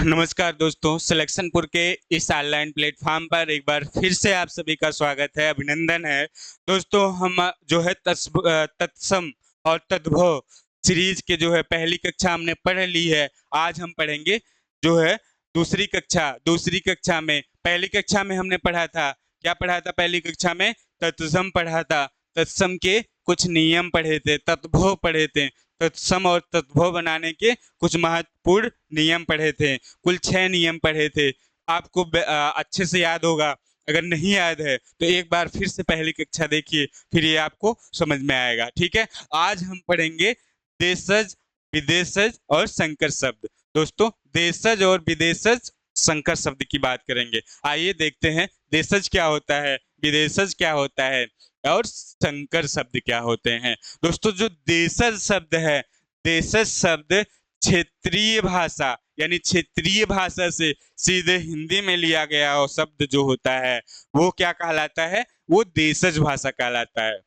नमस्कार दोस्तों, सिलेक्शनपुर के इस ऑनलाइन प्लेटफॉर्म पर एक बार फिर से आप सभी का स्वागत है, अभिनंदन है। दोस्तों हम जो है तत्सम और तद्भव सीरीज के जो है पहली कक्षा हमने पढ़ ली है। आज हम पढ़ेंगे जो है दूसरी कक्षा में पहली कक्षा में हमने पढ़ा था, क्या पढ़ा था पहली कक्षा में? तत्सम पढ़ा था। तत्सम के कुछ नियम पढ़े थे, तद्भव पढ़े थे। तत्सम और तद्भव बनाने के कुछ महत्वपूर्ण नियम पढ़े थे। कुल 6 नियम पढ़े थे। आपको अच्छे से याद होगा। अगर नहीं याद है तो एक बार फिर से पहली कक्षा देखिए, फिर ये आपको समझ में आएगा। ठीक है, आज हम पढ़ेंगे देशज, विदेशज और संकर शब्द। दोस्तों, देशज और विदेशज संकर शब्द की बात करेंगे। आइए देखते हैं देशज क्या होता है, विदेशज क्या होता है और संकर शब्द क्या होते हैं। दोस्तों, जो देशज शब्द है, देशज शब्द क्षेत्रीय भाषा यानी क्षेत्रीय भाषा से सीधे हिंदी में लिया गया और शब्द जो होता है वो क्या कहलाता है? वो देशज भाषा कहलाता है।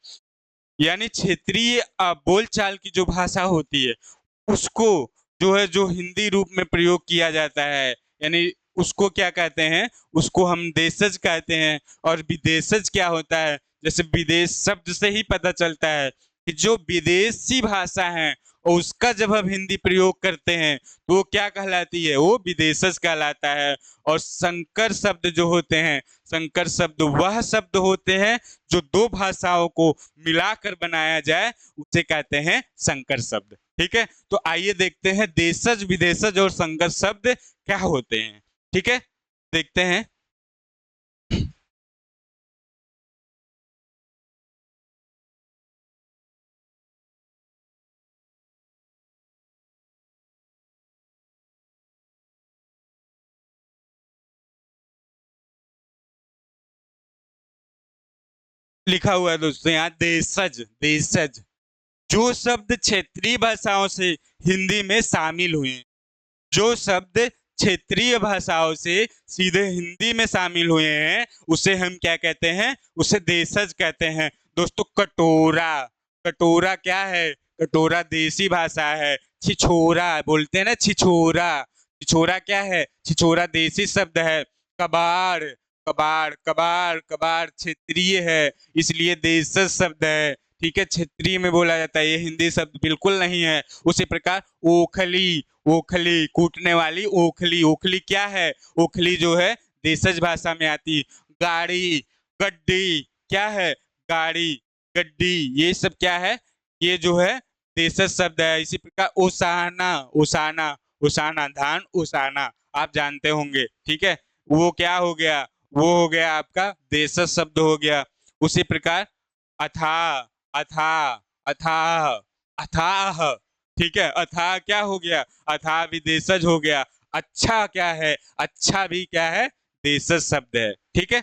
यानी क्षेत्रीय बोलचाल की जो भाषा होती है उसको जो हिंदी रूप में प्रयोग किया जाता है, यानी उसको क्या कहते हैं? उसको हम देशज कहते हैं। और विदेशज क्या होता है? जैसे विदेश शब्द से ही पता चलता है कि जो विदेशी भाषा है और उसका जब हम हिंदी प्रयोग करते हैं तो वो क्या कहलाती है? वो विदेशज कहलाता है। और संकर शब्द जो होते हैं, संकर शब्द वह शब्द होते हैं जो दो भाषाओं को मिलाकर बनाया जाए, उसे कहते हैं संकर शब्द। ठीक है, तो आइए देखते हैं देशज, विदेशज और संकर शब्द क्या होते हैं। ठीक है, देखते हैं। लिखा हुआ है दोस्तों यहाँ देशज, देशज जो शब्द क्षेत्रीय भाषाओं से हिंदी में शामिल हुए, जो शब्द क्षेत्रीय भाषाओं से सीधे हिंदी में शामिल हुए हैं उसे हम क्या कहते हैं? उसे देशज कहते हैं। दोस्तों, कटोरा, कटोरा क्या है? कटोरा देसी भाषा है। छिछोरा बोलते हैं ना, छिछोरा, छिछोरा क्या है? छिछोरा देसी शब्द है। कबाड़, कबाड़, कबाड़, कबाड़ क्षेत्रीय है, इसलिए देशज शब्द है। ठीक है, क्षेत्रीय में बोला जाता है, ये हिंदी शब्द बिल्कुल नहीं है। उसी प्रकार ओखली, ओखली कूटने वाली ओखली, ओखली क्या है? ओखली जो है देशज भाषा में आती। गाड़ी, गड्डी क्या है? गाड़ी, गड्डी, ये सब क्या है? ये जो है देशज शब्द है। इसी प्रकार ओसाना, ओसाना, ओसाना धान ओसाना आप जानते होंगे। ठीक है, वो क्या हो गया? वो हो गया आपका देशज शब्द हो गया। उसी प्रकार अथाह, अथाह, अथाह, अथाह, ठीक है, अथाह क्या हो गया? अथाह भी देशज हो गया। अच्छा क्या है? अच्छा भी क्या है? देशज शब्द है। ठीक है,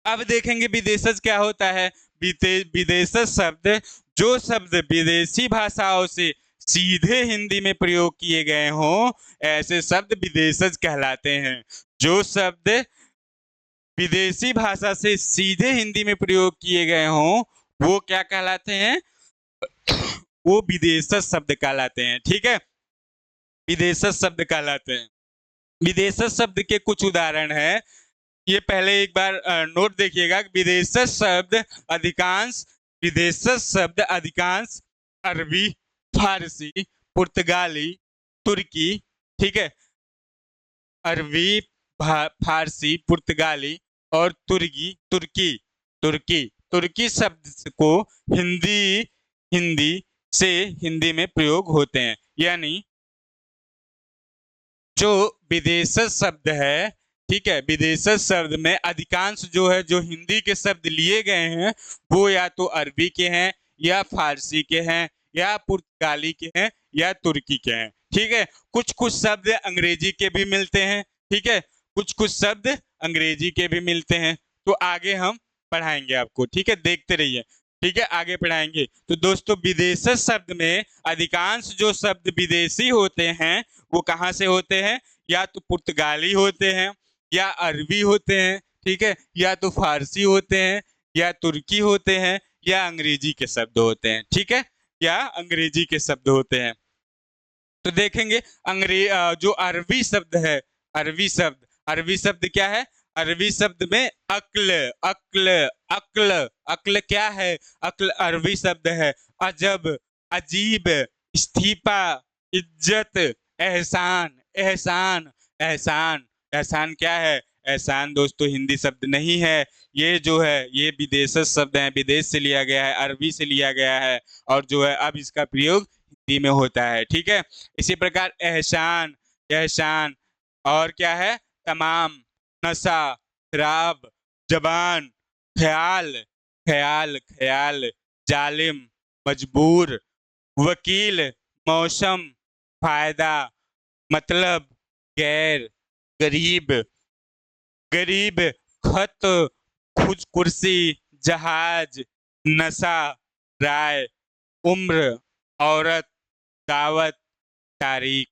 अब देखेंगे विदेशज क्या होता है। विदेशज शब्द जो शब्द विदेशी भाषाओं से सीधे हिंदी में प्रयोग किए गए हों, ऐसे शब्द विदेशज कहलाते हैं। जो शब्द विदेशी भाषा से सीधे हिंदी में प्रयोग किए गए हों वो क्या कहलाते हैं? वो विदेशज शब्द कहलाते हैं। ठीक है, विदेशज शब्द कहलाते हैं। विदेशज शब्द के कुछ उदाहरण है, ये पहले एक बार नोट देखिएगा। विदेशज शब्द अधिकांश अरबी, फारसी, पुर्तगाली, तुर्की, ठीक है, अरबी, फारसी, पुर्तगाली और तुर्की, तुर्की, तुर्की शब्द को हिंदी हिंदी से हिंदी में प्रयोग होते हैं। यानी जो विदेशज शब्द है, ठीक है, विदेशज शब्द में अधिकांश जो है जो हिंदी के शब्द लिए गए हैं वो या तो अरबी के हैं या फारसी के हैं या पुर्तगाली के हैं या तुर्की के हैं। ठीक है, कुछ कुछ शब्द अंग्रेजी के भी मिलते हैं। ठीक है, कुछ कुछ शब्द अंग्रेजी के भी मिलते हैं। तो आगे हम पढ़ाएंगे आपको। ठीक है, देखते रहिए। ठीक है, आगे पढ़ाएंगे। तो दोस्तों, विदेशज शब्द में अधिकांश जो शब्द विदेशी होते हैं वो कहाँ से होते हैं? या तो पुर्तगाली होते हैं या अरबी होते हैं, ठीक है, या तो फारसी होते हैं या तुर्की होते हैं या अंग्रेजी के शब्द होते हैं। ठीक है, या अंग्रेजी के शब्द होते हैं। तो देखेंगे जो अरबी शब्द है, अरबी शब्द क्या है? अरबी शब्द में अक्ल, अक्ल, अक्ल, अक्ल क्या है? अक्ल अरबी शब्द है। अजब, अजीब, इस्तीफा, इज्जत, एहसान, एहसान, एहसान, एहसान क्या है? एहसान दोस्तों हिंदी शब्द नहीं है, ये जो है ये विदेशी शब्द है, विदेश से लिया गया है, अरबी से लिया गया है, और जो है अब इसका प्रयोग हिंदी में होता है। ठीक है, इसी प्रकार एहसान, एहसान, और क्या है? तमाम, नशा, शराब, जबान, ख्याल, ख्याल, ख्याल, जालिम, मजबूर, वकील, मौसम, फायदा, मतलब, गैर, गरीब, गरीब, खत, खुद, कुर्सी, जहाज, नशा, राय, उम्र, औरत, दावत, तारीख।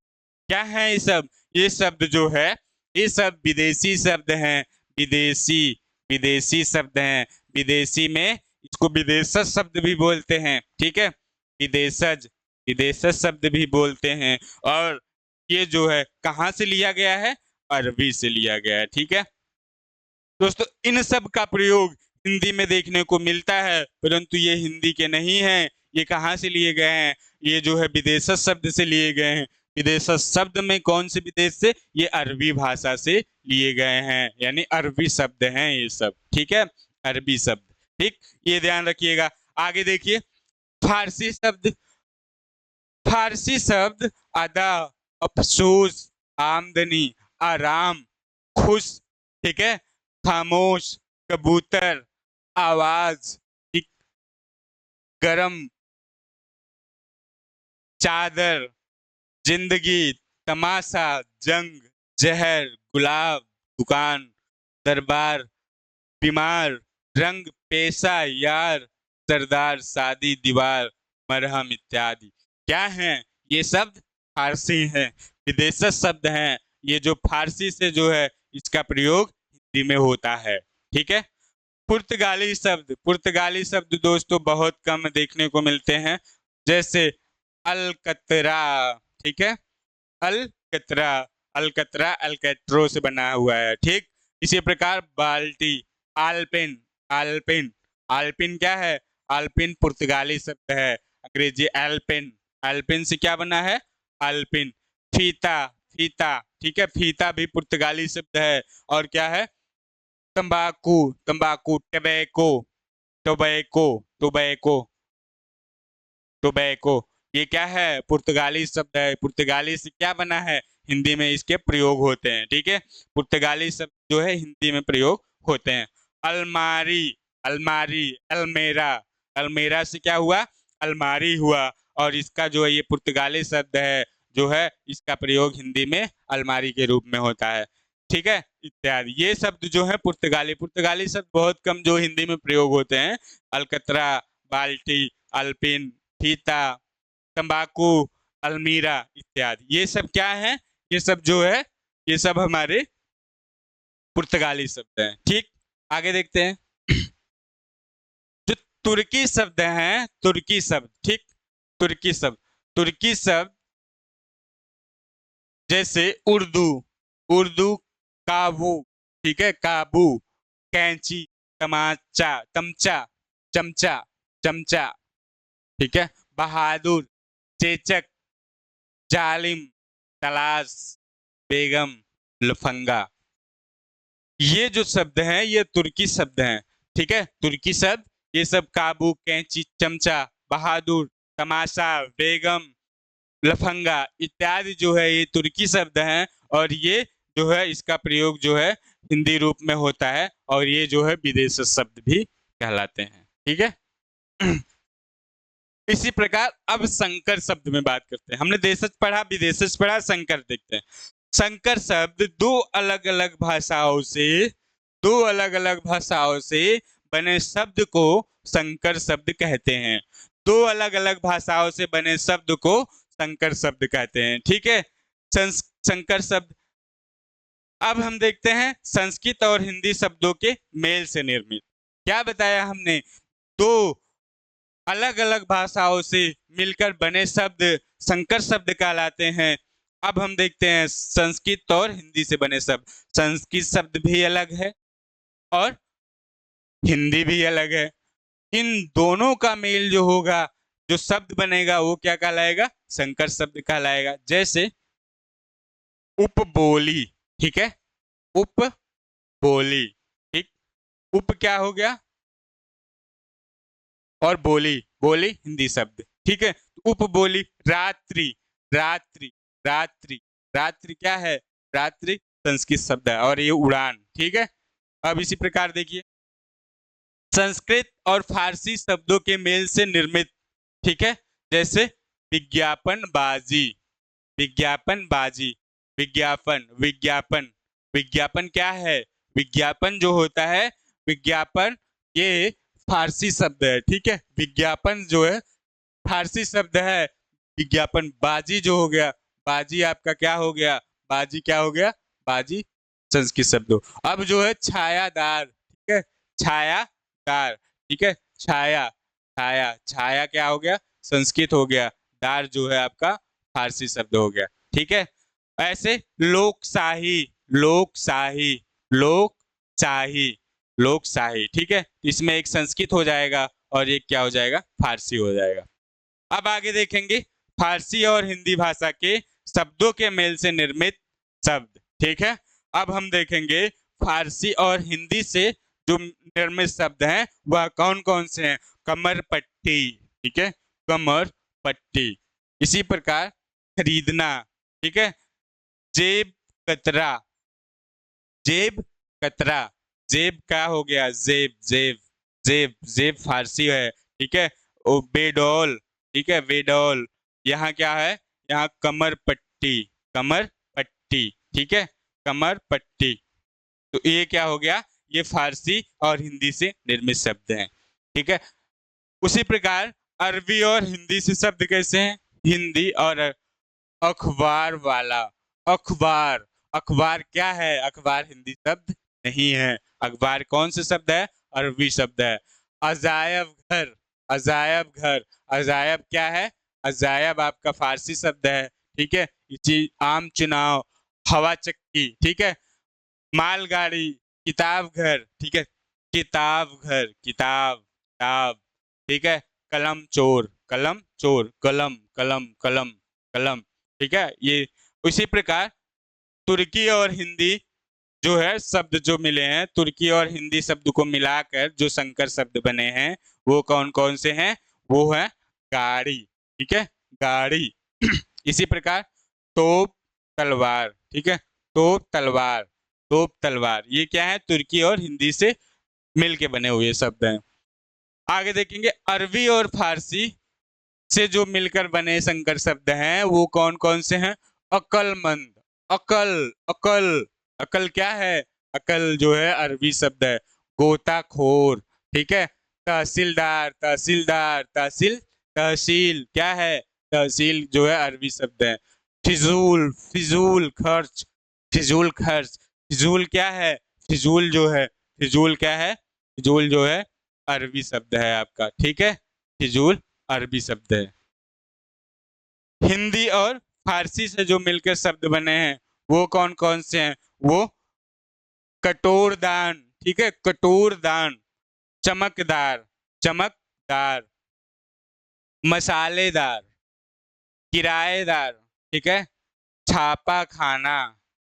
क्या है ये सब? ये शब्द जो है ये सब विदेशी शब्द हैं, विदेशी, विदेशी शब्द हैं। विदेशी में इसको विदेशज शब्द भी बोलते हैं। ठीक है, विदेशज, विदेशज शब्द भी बोलते हैं। और ये जो है कहाँ से लिया गया है? अरबी से लिया गया है। ठीक है दोस्तों, इन सब का प्रयोग हिंदी में देखने को मिलता है, परंतु ये हिंदी के नहीं हैं। ये कहाँ से लिए गए हैं? ये जो है विदेशज शब्द से लिए गए हैं। विदेशज शब्द में कौन से विदेश से? ये अरबी भाषा से लिए गए हैं, यानी अरबी शब्द हैं ये सब। ठीक है, अरबी शब्द। ठीक, ये ध्यान रखिएगा। आगे देखिए, फारसी शब्द, फारसी शब्द अदा, अफसोस, आमदनी, आराम, खुश, ठीक है, खामोश, कबूतर, आवाज, ठीक, गरम, चादर, जिंदगी, तमाशा, जंग, जहर, गुलाब, दुकान, दरबार, बीमार, रंग, पेशा, यार, सरदार, शादी, दीवार, मरहम इत्यादि। क्या हैं? ये शब्द फारसी हैं, विदेशी शब्द हैं। ये जो फारसी से जो है इसका प्रयोग हिंदी में होता है। ठीक है, पुर्तगाली शब्द, पुर्तगाली शब्द दोस्तों बहुत कम देखने को मिलते हैं, जैसे अलकतरा। ठीक है, अलकतरा, अलकतरा अल्कैट्रो से बना हुआ है। ठीक, इसी प्रकार बाल्टी, आल्पिन, आल्पिन, आल्पिन क्या है? आल्पिन पुर्तगाली शब्द है, अंग्रेजी एल्पिन, एल्पिन से क्या बना है? आल्पिन। फीता, फीता, ठीक है, फीता भी पुर्तगाली शब्द है। और क्या है? तंबाकू, तंबाकू, टबैको, टोबैको, टोबैको, टोबैको, ये क्या है? पुर्तगाली शब्द है। पुर्तगाली से क्या बना है? हिंदी में इसके प्रयोग होते हैं। ठीक है, पुर्तगाली शब्द जो है हिंदी में प्रयोग होते हैं। अलमारी, अलमारी, अलमेरा, अलमेरा से क्या हुआ? अलमारी हुआ। और इसका जो है ये पुर्तगाली शब्द है, जो है इसका प्रयोग हिंदी में अलमारी के रूप में होता है। ठीक है, इत्यादि। ये शब्द जो है पुर्तगाली, पुर्तगाली शब्द बहुत कम जो हिंदी में प्रयोग होते हैं। अलकतरा, बाल्टी, अल्पिन, फीता, तंबाकू, अलमीरा इत्यादि, ये सब क्या है? ये सब जो है ये सब हमारे पुर्तगाली शब्द हैं। ठीक, आगे देखते हैं। जो तुर्की शब्द हैं, तुर्की शब्द, ठीक, तुर्की शब्द, तुर्की शब्द जैसे उर्दू, उर्दू, काबू, ठीक है, काबू, कैंची, तमाचा, तमचा, चमचा, चमचा, ठीक है, बहादुर, चेचक, जालिम, तलाश, बेगम, लफंगा। ये जो शब्द हैं ये तुर्की शब्द हैं। ठीक है, तुर्की शब्द ये सब काबू, कैंची, चमचा, बहादुर, तमाशा, बेगम, लफंगा इत्यादि जो है ये तुर्की शब्द हैं। और ये जो है इसका प्रयोग जो है हिंदी रूप में होता है, और ये जो है विदेशी शब्द भी कहलाते हैं। ठीक है, इसी प्रकार अब संकर शब्द में बात करते हैं। हमने देशज पढ़ा, विदेशज पढ़ा, संकर देखते हैं। संकर शब्द दो अलग अलग भाषाओं से, दो अलग अलग भाषाओं से बने शब्द को संकर शब्द कहते हैं। दो अलग अलग भाषाओं से बने शब्द को संकर शब्द कहते हैं। ठीक है, संकर शब्द। अब हम देखते हैं संस्कृत और हिंदी शब्दों के मेल से निर्मित। क्या बताया हमने? दो अलग अलग भाषाओं से मिलकर बने शब्द संकर शब्द कहलाते हैं। अब हम देखते हैं संस्कृत और हिंदी से बने शब्द। संस्कृत शब्द भी अलग है और हिंदी भी अलग है। इन दोनों का मेल जो होगा, जो शब्द बनेगा, वो क्या कहलाएगा? संकर शब्द कहलाएगा। जैसे उपबोली, ठीक है, उपबोली, ठीक। उप क्या हो गया और बोली, बोली हिंदी शब्द, ठीक है। उपबोली। रात्रि, रात्रि, रात्रि, रात्रि क्या है? रात्रि संस्कृत शब्द है और ये उड़ान, ठीक है। अब इसी प्रकार देखिए, संस्कृत और फारसी शब्दों के मेल से निर्मित, ठीक है। जैसे विज्ञापन बाजी, विज्ञापन बाजी, विज्ञापन, विज्ञापन, विज्ञापन क्या है? विज्ञापन जो होता है, विज्ञापन ये फारसी शब्द है, ठीक है। विज्ञापन जो है फारसी शब्द है। विज्ञापन बाजी जो हो गया, बाजी आपका क्या हो गया? बाजी क्या हो गया? बाजी संस्कृत शब्द। अब जो है छायादार, ठीक है, छायादार, ठीक है। छाया, छाया, छाया क्या हो गया? संस्कृत हो गया। दार जो है आपका फारसी शब्द हो गया, ठीक है। ऐसे लोकशाही, लोकशाही, लोकशाही, लोकशाही, ठीक है। इसमें एक संस्कृत हो जाएगा और एक क्या हो जाएगा? फारसी हो जाएगा। अब आगे देखेंगे फारसी और हिंदी भाषा के शब्दों के मेल से निर्मित शब्द, ठीक है। अब हम देखेंगे फारसी और हिंदी से जो निर्मित शब्द हैं वह कौन कौन से हैं। कमर पट्टी, ठीक है, कमर पट्टी। इसी प्रकार खरीदना, ठीक है। जेब कतरा, जेब कतरा, जेब क्या हो गया? जेब, जेब, जेब, जेब फारसी है, ठीक है। ओ बेडौल, ठीक है, बेडौल। यहाँ क्या है? यहाँ कमर पट्टी, कमर पट्टी, ठीक है, कमर पट्टी। तो ये क्या हो गया? ये फारसी और हिंदी से निर्मित शब्द हैं, ठीक है। उसी प्रकार अरबी और हिंदी से शब्द कैसे हैं? हिंदी और अखबार वाला, अखबार, अखबार क्या है? अखबार हिंदी शब्द नहीं है। अखबार कौन से शब्द है? अरबी शब्द है। अजायब घर, अजायब घर, अजायब क्या है? अजायब आपका फारसी शब्द है, ठीक है। इसी आम चुनाव, हवा चक्की, ठीक है। मालगाड़ी, किताब घर, ठीक है, किताब घर, किताब, किताब, ठीक है। कलम चोर, कलम चोर, कलम, कलम, कलम, कलम, ठीक है। ये उसी प्रकार तुर्की और हिंदी जो है शब्द जो मिले हैं, तुर्की और हिंदी शब्द को मिलाकर जो संकर शब्द बने हैं वो कौन कौन से हैं? वो है गाड़ी, ठीक है, गाड़ी। इसी प्रकार तोप, तलवार, ठीक है, तोप, तलवार, तोप, तलवार, ये क्या है? तुर्की और हिंदी से मिलके बने हुए शब्द हैं। आगे देखेंगे अरबी और फारसी से जो मिलकर बने संकर शब्द हैं वो कौन कौन से हैं? अकलमंद, अकल, अकल, अकल क्या है? अकल जो है अरबी शब्द है। गोताखोर, ठीक है। तहसीलदार, तहसीलदार, तहसील, तहसील क्या है? तहसील जो है अरबी शब्द है। फिजूल, फिजूल खर्च, फिजूल खर्च, फिजूल क्या है? फिजूल जो है, फिजूल क्या है? फिजूल जो है अरबी शब्द है आपका, ठीक है। फिजूल अरबी शब्द है। हिंदी और फारसी से जो मिलकर शब्द बने हैं वो कौन कौन से हैं? वो कटोरदान, ठीक है, कटोरदान, चमकदार, चमकदार, मसालेदार, किराएदार, ठीक है, छापा खाना,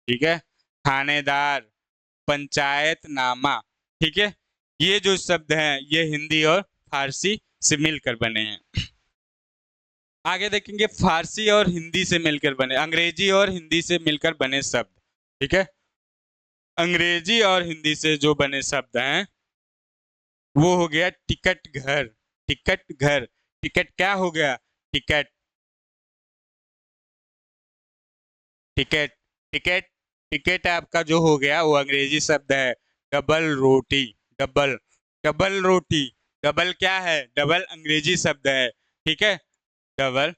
ठीक है, थानेदार, पंचायतनामा, ठीक है। ये जो शब्द हैं ये हिंदी और फारसी से मिलकर बने हैं। आगे देखेंगे फारसी और हिंदी से मिलकर बने, अंग्रेजी और हिंदी से मिलकर बने शब्द, ठीक है। अंग्रेजी और हिंदी से जो बने शब्द हैं वो हो गया टिकट घर, टिकट घर, टिकट क्या हो गया? टिकट, टिकट, टिकट, टिकट आपका जो हो गया वो अंग्रेजी शब्द है। डबल रोटी, डबल, डबल रोटी, डबल क्या है? डबल अंग्रेजी शब्द है, ठीक है। डबल,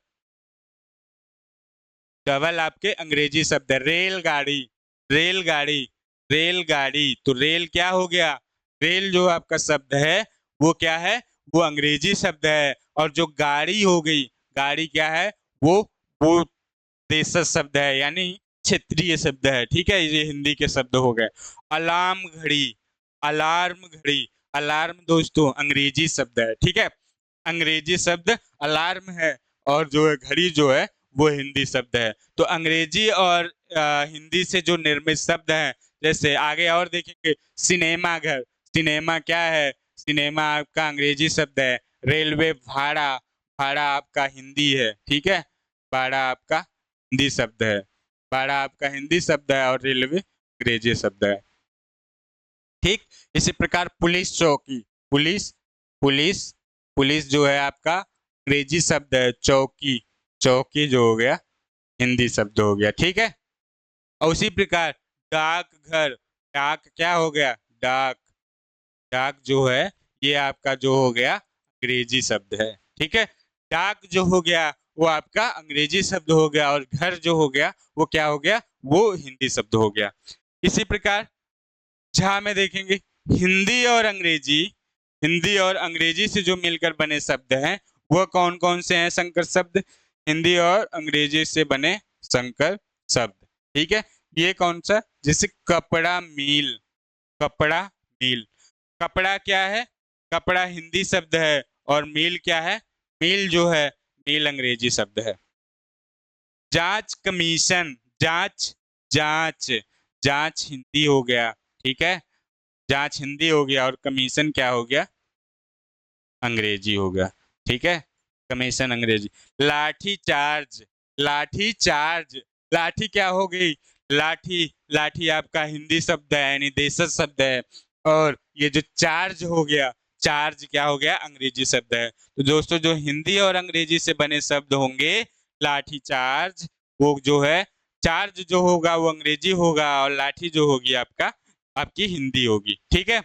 डबल आपके अंग्रेजी शब्द है। रेलगाड़ी, रेलगाड़ी, रेलगाड़ी, तो रेल क्या हो गया? रेल जो आपका शब्द है वो क्या है? वो अंग्रेजी शब्द है। और जो गाड़ी हो गई, गाड़ी क्या है, वो देशज शब्द है, यानी क्षेत्रीय शब्द है। ठीक है, ये हिंदी के शब्द हो गए। अलार्म घड़ी, अलार्म घड़ी, अलार्म दोस्तों अंग्रेजी शब्द है। ठीक है, अंग्रेजी शब्द अलार्म है, और जो है घड़ी जो है वो हिंदी शब्द है। तो अंग्रेजी और हिंदी से जो निर्मित शब्द हैं, जैसे आगे और देखेंगे, सिनेमा घर, सिनेमा क्या है, सिनेमा आपका अंग्रेजी शब्द है। रेलवे भाड़ा, भाड़ा आपका हिंदी है। ठीक है, भाड़ा आपका हिंदी शब्द है। भाड़ा आपका हिंदी शब्द है और रेलवे अंग्रेजी शब्द है। ठीक, इसी प्रकार पुलिस चौकी, पुलिस, पुलिस, पुलिस जो है आपका अंग्रेजी शब्द है। चौकी, चौकी जो हो गया हिंदी शब्द हो गया। ठीक है, और उसी प्रकार डाकघर, डाक क्या हो गया, डाक, डाक जो है ये आपका जो हो गया अंग्रेजी शब्द है। ठीक है, डाक जो हो गया वो आपका अंग्रेजी शब्द हो गया, और घर जो हो गया वो क्या हो गया, वो हिंदी शब्द हो गया। इसी प्रकार जहां में देखेंगे हिंदी और अंग्रेजी, हिंदी और अंग्रेजी से जो मिलकर बने शब्द हैं वह कौन कौन से हैं संकर शब्द, हिंदी और अंग्रेजी से बने संकर शब्द। ठीक है, ये कौन सा, जैसे कपड़ा मिल, कपड़ा मिल, कपड़ा क्या है, कपड़ा हिंदी शब्द है, और मील क्या है, मील जो है मील अंग्रेजी शब्द है। जांच कमीशन, जांच, जांच, जांच हिंदी हो गया। ठीक है, जांच हिंदी हो गया, और कमीशन क्या हो गया, अंग्रेजी हो गया। ठीक है, कमीशन अंग्रेजी। लाठी चार्ज, लाठी चार्ज, लाठी क्या हो गई, लाठी, लाठी आपका हिंदी शब्द है, यानी देशज शब्द है। और ये जो चार्ज हो गया, चार्ज क्या हो गया, अंग्रेजी शब्द है। तो दोस्तों जो हिंदी और अंग्रेजी से बने शब्द होंगे, लाठी चार्ज, वो जो है चार्ज जो होगा वो अंग्रेजी होगा, और लाठी जो होगी आपका आपकी हिंदी होगी। ठीक है,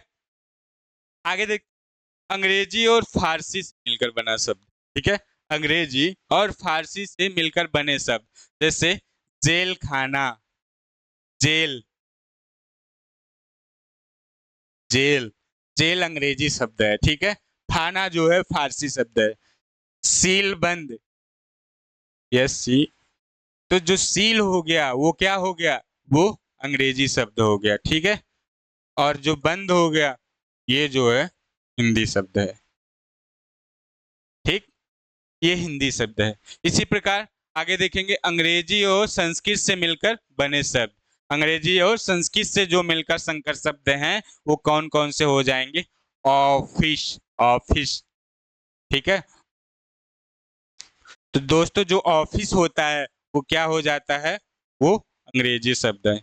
आगे देख, अंग्रेजी और फारसी से मिलकर बना शब्द। ठीक है, अंग्रेजी और फारसी से मिलकर बने शब्द, जैसे जेल खाना, जेल, जेल, जेल अंग्रेजी शब्द है। ठीक है, खाना जो है फारसी शब्द है। सील बंद, यस सी, तो जो सील हो गया वो क्या हो गया, वो अंग्रेजी शब्द हो गया। ठीक है, और जो बंद हो गया ये जो है हिंदी शब्द है। ठीक, ये हिंदी शब्द है। इसी प्रकार आगे देखेंगे अंग्रेजी और संस्कृत से मिलकर बने शब्द, अंग्रेजी और संस्कृत से जो मिलकर संकर शब्द हैं वो कौन कौन से हो जाएंगे, ऑफिस, ऑफिस। ठीक है, तो दोस्तों जो ऑफिस होता है वो क्या हो जाता है, वो अंग्रेजी शब्द है।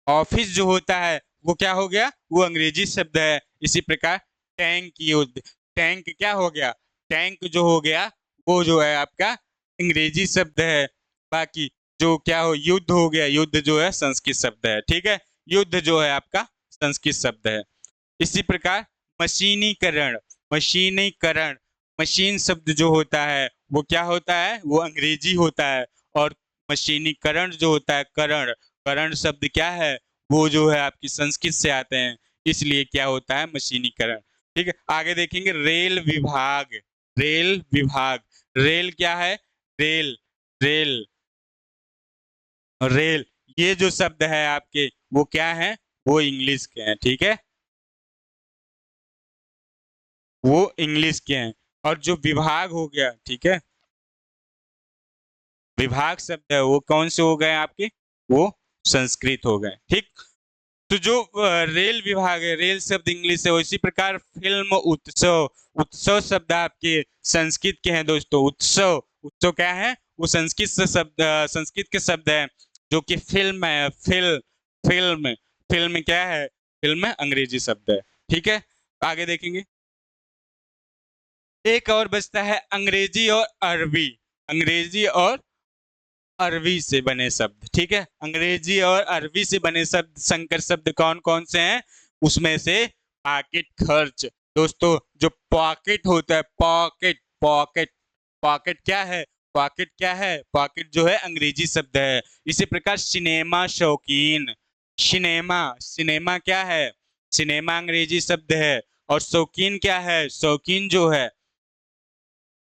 ऑफिस जो होता है वो क्या हो गया, वो अंग्रेजी शब्द है। इसी प्रकार टैंक युद्ध, टैंक क्या हो गया, टैंक जो हो गया वो जो है आपका अंग्रेजी शब्द है। बाकी जो क्या हो, युद्ध हो गया, युद्ध जो है संस्कृत शब्द है। ठीक है, युद्ध जो है आपका संस्कृत शब्द है। इसी प्रकार मशीनीकरण, मशीनीकरण, मशीन शब्द जो होता है वो क्या होता है, वो अंग्रेजी होता है। और मशीनीकरण जो होता है, करण, करण शब्द क्या है, वो जो है आपकी संस्कृत से आते हैं, इसलिए क्या होता है, मशीनीकरण। ठीक है, आगे देखेंगे रेल विभाग, रेल विभाग, रेल क्या है, रेल, रेल, रेल, ये जो शब्द है आपके वो क्या है, वो इंग्लिश के हैं। ठीक है, वो इंग्लिश के हैं। और जो विभाग हो गया, ठीक है, विभाग शब्द है वो कौन से हो गए आपके, वो संस्कृत हो गए। ठीक, तो जो रेल विभाग है, रेल शब्द इंग्लिश है। इसी प्रकार फिल्म उत्सव, उत्सव शब्द आपके संस्कृत के हैं दोस्तों। उत्सव, उत्सव क्या है, वो संस्कृत से शब्द, संस्कृत के शब्द है। जो कि फिल्म है, फिल्म, फिल्म, फिल्म क्या है, फिल्म अंग्रेजी शब्द है। ठीक है, आगे देखेंगे, एक और बचता है अंग्रेजी और अरबी, अंग्रेजी और अरबी से बने शब्द। ठीक है, अंग्रेजी और अरबी से बने शब्द, संकर शब्द कौन कौन से हैं, उसमें से पॉकेट खर्च, दोस्तों जो पॉकेट होता है, पॉकेट, पॉकेट, पॉकेट क्या है, पॉकेट क्या है, पॉकेट जो है अंग्रेजी शब्द है। इसी प्रकार सिनेमा शौकीन, सिनेमा, सिनेमा क्या है, सिनेमा अंग्रेजी शब्द है। और शौकीन क्या है, शौकीन जो है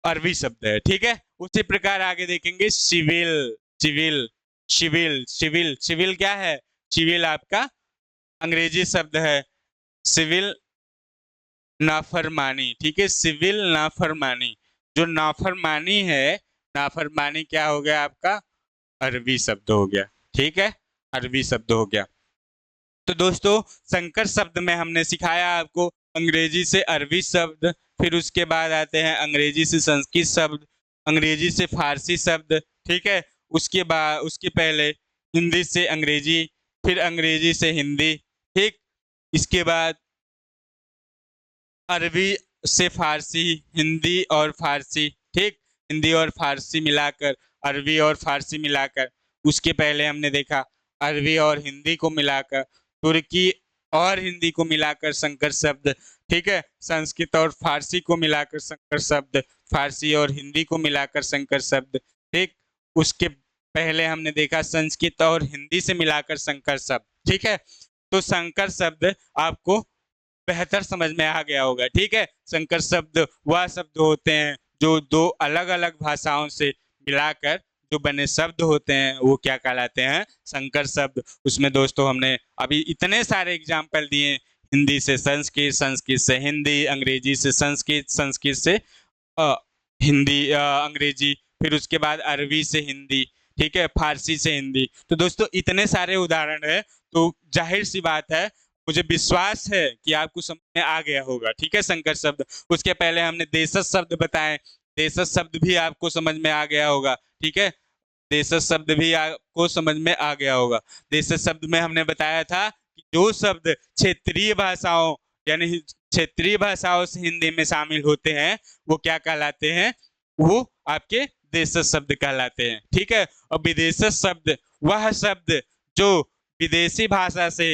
अरबी शब्द है, ठीक है। उसी प्रकार आगे देखेंगे civil, civil, civil, civil, civil क्या है, सिविल आपका अंग्रेजी शब्द है, सिविल नाफरमानी, ठीक है, सिविल नाफरमानी। जो नाफरमानी है, नाफरमानी क्या हो गया आपका, अरबी शब्द हो गया, ठीक है, अरबी शब्द हो गया। तो दोस्तों संकर शब्द में हमने सिखाया आपको अंग्रेजी से अरबी शब्द, फिर उसके बाद आते हैं अंग्रेजी से संस्कृत शब्द, अंग्रेजी से फारसी शब्द, ठीक है। उसके बाद उसके पहले हिंदी से अंग्रेजी, फिर अंग्रेजी से हिंदी, ठीक। इसके बाद अरबी से फारसी, हिंदी और फारसी, ठीक, हिंदी और फारसी मिलाकर, अरबी और फारसी मिलाकर। उसके पहले हमने देखा अरबी और हिंदी को मिलाकर, तुर्की और हिंदी को मिलाकर संकर शब्द, ठीक है, संस्कृत और फारसी को मिलाकर संकर शब्द, फारसी और हिंदी को मिलाकर संकर शब्द, ठीक। उसके पहले हमने देखा संस्कृत और हिंदी से मिलाकर संकर शब्द, ठीक है। तो संकर शब्द आपको बेहतर समझ में आ गया होगा, ठीक है। संकर शब्द वह शब्द होते हैं जो दो अलग अलग भाषाओं से मिलाकर जो बने शब्द होते हैं, वो क्या कहलाते हैं, संकर शब्द। उसमें दोस्तों हमने अभी इतने सारे एग्जाम्पल दिए, हिंदी से संस्कृत, संस्कृत से हिंदी, अंग्रेजी से संस्कृत, संस्कृत से अ, हिंदी, अंग्रेजी, फिर उसके बाद अरबी से हिंदी, ठीक है, फारसी से हिंदी। तो दोस्तों इतने सारे उदाहरण है, तो जाहिर सी बात है, मुझे विश्वास है कि आपको समझ में आ गया होगा, ठीक है, संकर शब्द। उसके पहले हमने देशज शब्द बताए, देशज शब्द भी आपको समझ में आ गया होगा, ठीक है, देशज शब्द भी आपको समझ में आ गया होगा। देशज शब्द में हमने बताया था कि जो शब्द क्षेत्रीय भाषाओं यानी क्षेत्रीय भाषाओं से हिंदी में शामिल होते हैं, वो क्या कहलाते हैं, वो आपके देशज शब्द कहलाते हैं, ठीक है। और विदेशज शब्द वह शब्द जो विदेशी भाषा से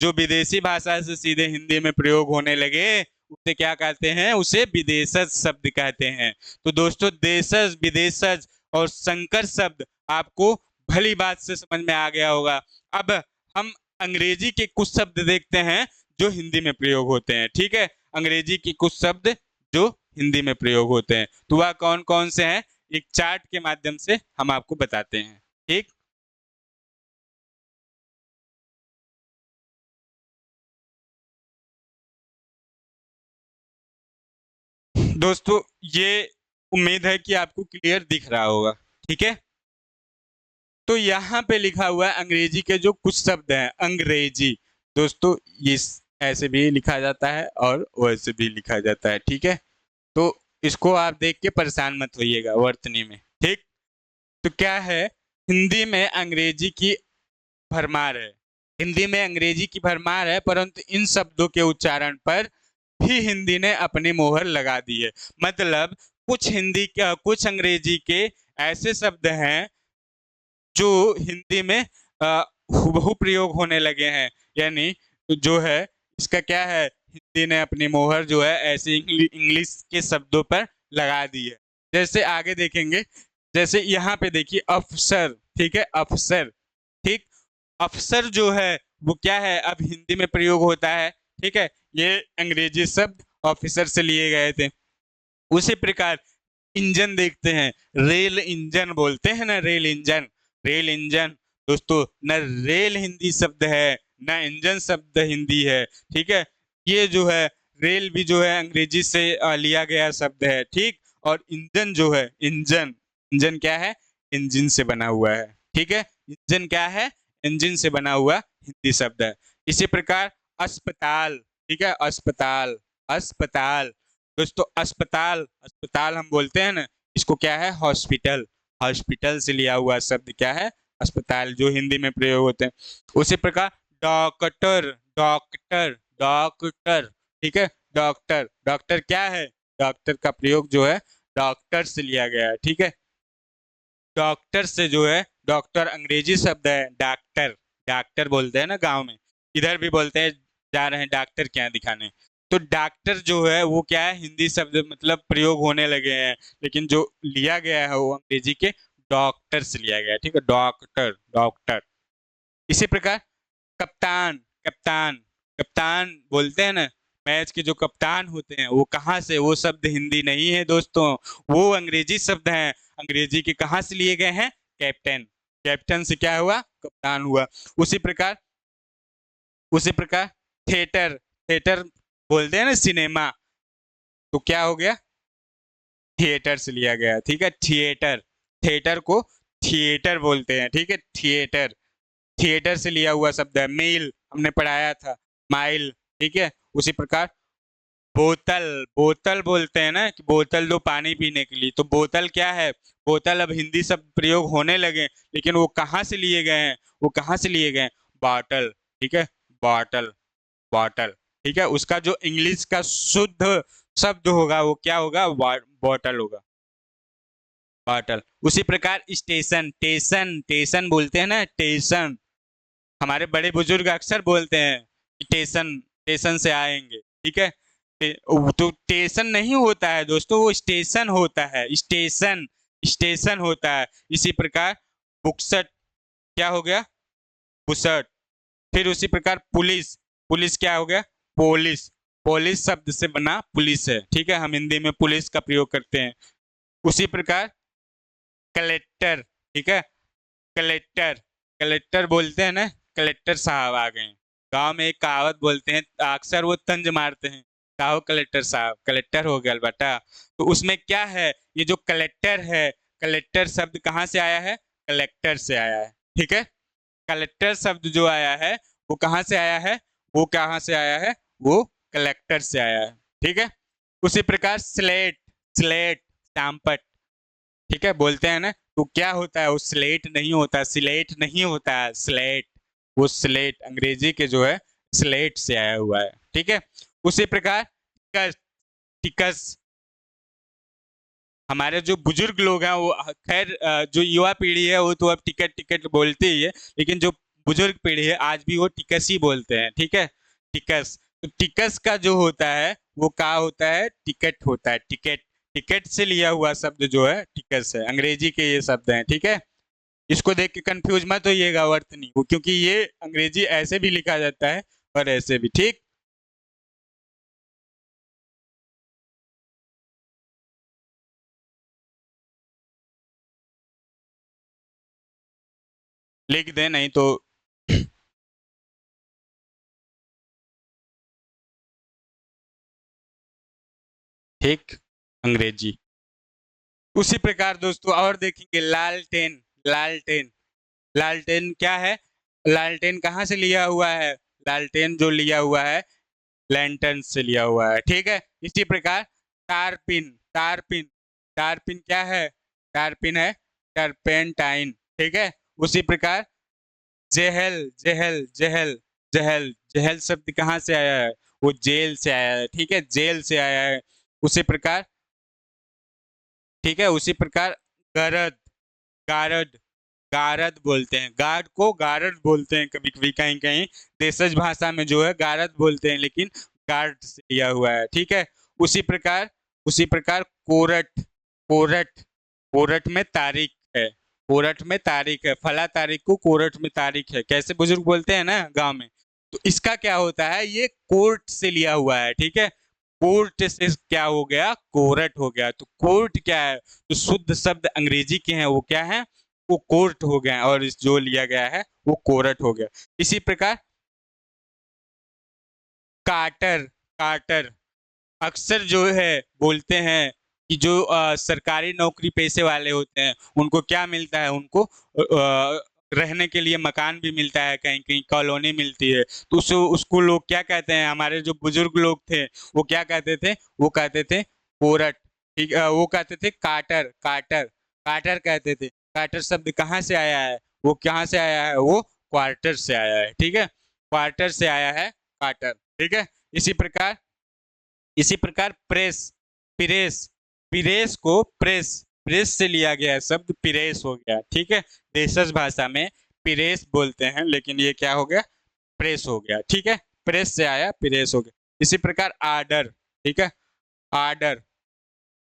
जो विदेशी भाषा से सीधे हिंदी में प्रयोग होने लगे, उसे क्या कहते हैं, उसे विदेशज शब्द कहते हैं। तो दोस्तों देशज, विदेशज और संकर शब्द आपको भली बात से समझ में आ गया होगा। अब हम अंग्रेजी के कुछ शब्द देखते हैं जो हिंदी में प्रयोग होते हैं, ठीक है, अंग्रेजी के कुछ शब्द जो हिंदी में प्रयोग होते हैं, तो वह कौन कौन से हैं, एक चार्ट के माध्यम से हम आपको बताते हैं, ठीक। दोस्तों ये उम्मीद है कि आपको क्लियर दिख रहा होगा, ठीक है। तो यहाँ पे लिखा हुआ है अंग्रेजी के जो कुछ शब्द हैं, अंग्रेजी, दोस्तों ये ऐसे भी लिखा जाता है और वैसे भी लिखा जाता है, ठीक है। तो इसको आप देख के परेशान मत होइएगा वर्तनी में, ठीक। तो क्या है, हिंदी में अंग्रेजी की भरमार है, हिंदी में अंग्रेजी की भरमार है, परंतु इन शब्दों के उच्चारण पर भी हिंदी ने अपनी मोहर लगा दी है। मतलब कुछ हिंदी का, कुछ अंग्रेजी के ऐसे शब्द हैं जो हिंदी में हुबहू प्रयोग होने लगे हैं, यानी जो है इसका क्या है, हिंदी ने अपनी मोहर जो है ऐसे इंग्लिश के शब्दों पर लगा दी है। जैसे आगे देखेंगे, जैसे यहाँ पे देखिए अफसर, ठीक है, अफसर, ठीक, अफसर जो है वो क्या है, अब हिंदी में प्रयोग होता है, ठीक है, ये अंग्रेजी शब्द ऑफिसर से लिए गए थे। उसी प्रकार इंजन देखते हैं, रेल इंजन बोलते हैं ना, रेल इंजन, रेल इंजन। दोस्तों न रेल हिंदी शब्द है, न इंजन शब्द हिंदी है, ठीक है। ये जो है रेल भी जो है अंग्रेजी से लिया गया शब्द है, ठीक। और इंजन जो है, इंजन, इंजन क्या है, इंजन से बना हुआ है, ठीक है, इंजन क्या है, इंजन से बना हुआ हिंदी शब्द है। इसी प्रकार अस्पताल, ठीक है, अस्पताल, अस्पताल, दोस्तों अस्पताल, अस्पताल हम बोलते हैं ना, इसको क्या है, हॉस्पिटल, हॉस्पिटल से लिया हुआ शब्द क्या है, अस्पताल, जो हिंदी में प्रयोग होते हैं। उसी प्रकार डॉक्टर, डॉक्टर, डॉक्टर, ठीक है, डॉक्टर, डॉक्टर क्या है, डॉक्टर का प्रयोग जो है डॉक्टर से लिया गया है, ठीक है। डॉक्टर से जो है, डॉक्टर अंग्रेजी शब्द है, डॉक्टर, डॉक्टर बोलते हैं ना गांव में, इधर भी बोलते हैं, जा रहे हैं डॉक्टर क्या दिखाने। तो डॉक्टर जो है वो क्या है, हिंदी शब्द मतलब प्रयोग होने लगे हैं, लेकिन जो लिया गया है वो अंग्रेजी के डॉक्टर से लिया गया है, ठीक है, डॉक्टर, डॉक्टर। इसी प्रकार कप्तान, कप्तान, कप्तान बोलते हैं ना, मैच के जो कप्तान होते हैं वो कहाँ से, वो शब्द हिंदी नहीं है दोस्तों, वो अंग्रेजी शब्द हैं। अंग्रेजी के कहाँ से लिए गए हैं? कैप्टन। कैप्टन से क्या हुआ? कप्तान हुआ। उसी प्रकार उसी प्रकार थिएटर, थिएटर बोलते हैं ना सिनेमा, तो क्या हो गया? थिएटर से लिया गया। ठीक है, थिएटर, थिएटर को थिएटर बोलते हैं। ठीक है, थिएटर, थिएटर से लिया हुआ शब्द है। मील हमने पढ़ाया था, माइल। ठीक है, उसी प्रकार बोतल, बोतल बोलते हैं ना कि बोतल दो पानी पीने के लिए, तो बोतल क्या है? बोतल अब हिंदी शब्द प्रयोग होने लगे, लेकिन वो कहाँ से लिए गए हैं? वो कहाँ से लिए गए हैं? बॉटल। ठीक है, बॉटल, बॉटल। ठीक है, उसका जो इंग्लिश का शुद्ध शब्द होगा वो क्या होगा? बॉटल होगा, बॉटल। उसी प्रकार स्टेशन, टेशन, टेशन बोलते हैं ना, टेशन। हमारे बड़े बुजुर्ग अक्सर बोलते हैं कि टेशन, टेशन से आएंगे। ठीक है, तो टेशन नहीं होता है दोस्तों, वो स्टेशन होता है, स्टेशन, स्टेशन होता है। इसी प्रकार बुकसट क्या हो गया? बुसट। फिर उसी प्रकार पुलिस, पुलिस क्या हो गया? पोलिस। पोलिस शब्द से बना पुलिस है। ठीक है, हम हिंदी में पुलिस का प्रयोग करते हैं। उसी प्रकार कलेक्टर। ठीक है, कलेक्टर, कलेक्टर बोलते हैं ना, कलेक्टर साहब आ गए। गांव में एक कहावत बोलते हैं, अक्सर वो तंज मारते हैं, कहो कलेक्टर साहब, कलेक्टर हो गया बेटा। तो उसमें क्या है? ये जो कलेक्टर है, कलेक्टर शब्द कहाँ से आया है? कलेक्टर से आया है। ठीक है, कलेक्टर शब्द जो आया है वो कहाँ से आया है? वो कहाँ से आया है? वो कलेक्टर से आया है। ठीक है, उसी प्रकार स्लेट, स्लेट, चांपट। ठीक है, बोलते हैं ना, तो क्या होता है? वो स्लेट नहीं होता, स्लेट नहीं होता है, स्लेट। वो स्लेट अंग्रेजी के जो है स्लेट से आया हुआ है। ठीक है, उसी प्रकार टिकस, टिकस। हमारे जो बुजुर्ग लोग हैं वो खैर जो युवा पीढ़ी है वो तो अब टिकट टिकट बोलती ही है, लेकिन जो बुजुर्ग पीढ़ी है आज भी वो टिकस ही बोलते हैं। ठीक है, टिकस। तो टिकस का जो होता है वो क्या होता है? टिकट होता है, टिकट। टिकट से लिया हुआ शब्द जो है टिकस है, अंग्रेजी के ये शब्द हैं। ठीक है, इसको देख के कंफ्यूज मत होइएगा अर्थ नहीं हो, क्योंकि ये अंग्रेजी ऐसे भी लिखा जाता है और ऐसे भी। ठीक, लिख दे नहीं तो। ठीक, अंग्रेजी। उसी प्रकार दोस्तों और देखेंगे लालटेन, लालटेन, लालटेन क्या है? लालटेन कहाँ से लिया हुआ है? लालटेन जो लिया हुआ है लैंटर्न से लिया हुआ है। ठीक है, इसी प्रकार टारपिन, टारपिन, टारपिन क्या है? टारपिन है टर्पेंटाइन। ठीक है, उसी प्रकार जेहल, जेहल, जेहल, जेहल, जेहल शब्द कहाँ से आया है? वो जेल से आया है। ठीक है, जेल से आया है। उसी प्रकार, ठीक है, उसी प्रकार गरद, गारद, गारद बोलते हैं, गार्ड को गारद बोलते हैं कभी कभी, कहीं कहीं देशज भाषा में जो है गारद बोलते हैं, लेकिन गार्ड से लिया हुआ है। ठीक है, उसी प्रकार, उसी प्रकार कोरट, कोरट, कोरट में तारीख है, कोरट में तारीख है, फला तारीख को कोरट में तारीख है, कैसे बुजुर्ग बोलते हैं ना गांव में। तो इसका क्या होता है? ये कोर्ट से लिया हुआ है। ठीक है, कोर्ट से क्या हो गया? कोरट हो गया। तो कोर्ट क्या है? तो शुद्ध शब्द अंग्रेजी के हैं वो क्या है? वो कोर्ट हो गया, और इस जो लिया गया है वो कोरट हो गया। इसी प्रकार कार्टर, कार्टर अक्सर जो है बोलते हैं कि जो सरकारी नौकरी पेशे वाले होते हैं उनको क्या मिलता है? उनको रहने के लिए मकान भी मिलता है, कहीं कहीं कॉलोनी मिलती है। तो उसको लोग क्या कहते हैं? हमारे जो बुजुर्ग लोग थे वो क्या कहते थे? वो कहते थे कोरट। ठीक, वो कहते थे काटर, काटर, काटर कहते थे। काटर शब्द कहाँ से आया है? वो कहाँ से आया है? वो क्वार्टर से आया है। ठीक है, क्वार्टर से आया है काटर। ठीक है, इसी प्रकार, इसी प्रकार प्रेस, प्रेस, प्रेस को प्रेस, प्रेस से लिया गया शब्द प्रेस हो गया। ठीक है, देशज भाषा में प्रेस बोलते हैं, लेकिन ये क्या हो गया? प्रेस हो गया। ठीक है, प्रेस से आया प्रेस हो गया। इसी प्रकार आर्डर। ठीक है, आर्डर,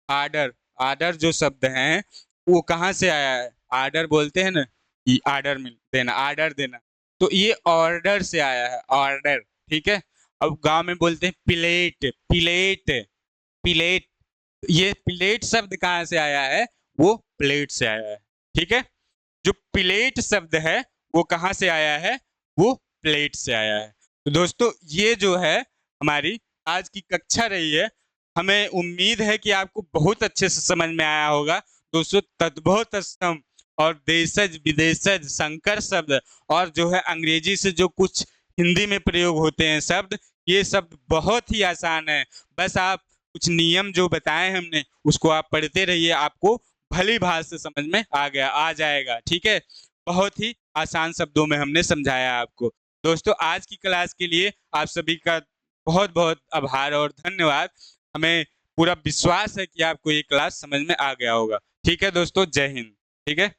आर्डर, आर्डर जो शब्द है वो कहाँ से आया है? आर्डर बोलते हैं ना, ये आर्डर मिल देना, आर्डर देना, तो ये ऑर्डर से आया है, ऑर्डर। ठीक है, अब गांव में बोलते हैं प्लेट, प्लेट, प्लेट। ये प्लेट शब्द कहाँ से आया है? वो प्लेट से आया है। ठीक है, जो प्लेट शब्द है वो कहाँ से आया है? वो प्लेट से आया है। तो दोस्तों ये जो है हमारी आज की कक्षा रही है। हमें उम्मीद है कि आपको बहुत अच्छे से समझ में आया होगा। दोस्तों तद्भव तत्सम और देशज विदेशज संकर शब्द और जो है अंग्रेजी से जो कुछ हिंदी में प्रयोग होते हैं शब्द, ये शब्द बहुत ही आसान है। बस आप कुछ नियम जो बताए हमने उसको आप पढ़ते रहिए, आपको भली भात से समझ में आ जाएगा। ठीक है, बहुत ही आसान शब्दों में हमने समझाया आपको। दोस्तों आज की क्लास के लिए आप सभी का बहुत बहुत आभार और धन्यवाद। हमें पूरा विश्वास है कि आपको ये क्लास समझ में आ गया होगा। ठीक है दोस्तों, जय हिंद। ठीक है।